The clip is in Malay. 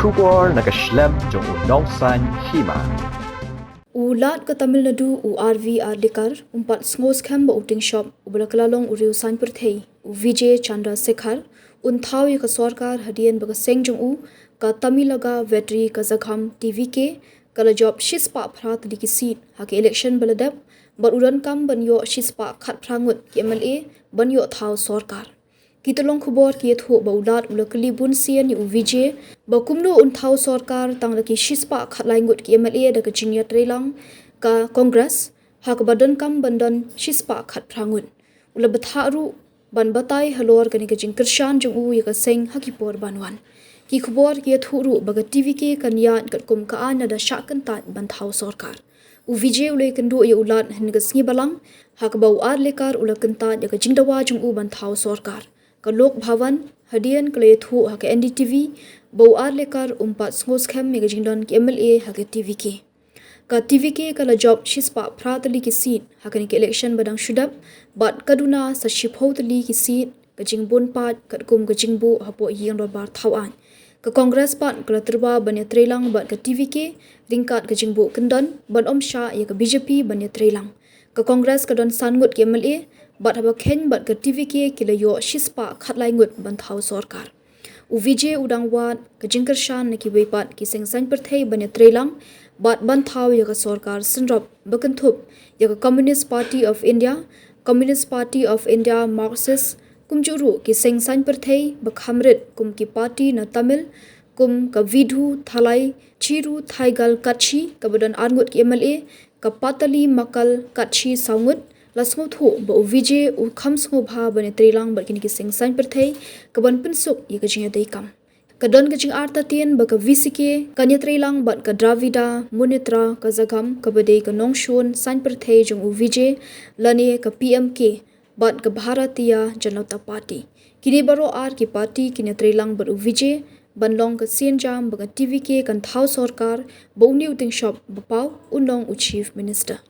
Shubor nakaslem jong unongsan Hima. Ulat ke Tamil Nadu RV dekar umpat Skhem ba uting shop ubalakalong uriu san perthei Vijay Chandra Sekhar Thaw ke Sorkar hadian ba Seng ka Tamilaga vetri ka Skhem TV ke kala job shispa phrat di seat ha ke election baladap bar uran kam banyo shispa khat phrangut ke MLA banyo Thaw Sorkar Kitolong khubor ki thu baulat ulakali bun sian ni Vijay ba kumno Thaw Sorkar tang laki shispa khatlaingut ki MLA da ka chinya trelang ka Congress ha ka badan kam bandan shispa khat phrangun ula batharu ban batai halor kani ka jingkershan jung ya ka Seng ha ki por banwan ki khubor ki thu ru ba TV ke kanya kat kum ka ana da shakan ta ban Thaw Sorkar Vijay ule kendo ya ulat hin ka sngi balang ha ka bau ar lekar ula kanta ya ka jingdawa jung ban Thaw Sorkar ka Lok Bhavan hadian kle thu ha ke NDTV bau ar lekar umpat Skhem me jingdon ke MLA ha ke TV ka TV ke kala job shispa pratali ki seat ha ke election badang shudap bat kaduna sa shiphotali ki seat ka jingbon pat kat kum ka jingbu hapo yeng ro bar thawan ka Congress pat kala terba banya trelang bat ka TV ke ringkat ka jingbu kendon ban omsha ya ka BJP banya trelang ka Congress ka don sangut ke MLA bat haba khen bat ka TV ke kila yo shispa khatlai ngut ban Thaw Sorkar Vijay udang wat ka jingkershan na ki weipat ki sengsan perthei banya trelang bat ban Thaw ya ka Sorkar sinrop bakantup ya ka Communist Party of India Marxist kumjuru ki sengsan perthei bakhamrit kum ki party na Tamil kum ka vidhu thalai chiru thaigal kachi ka badan arngut ki MLA ka patali makal kachi saungut lasngo tho ba Vijay u kham sngo bha bane trilang bar kini ki sengsan perthei ka ban pinsuk ye ka jinya dei kam ka don ka jing arta tien ba ka VCK kanya trilang bat ka Dravida Munitra ka Zagam ka badei ka nongshon san perthei jong Vijay lane ka PMK bat ka Bharatiya Janata Party kini baro ar ki party kini trilang bar Vijay banlong ka Sngew ba ka TV ke kan Thaw Sorkar boni uting shop bapau unong u chief minister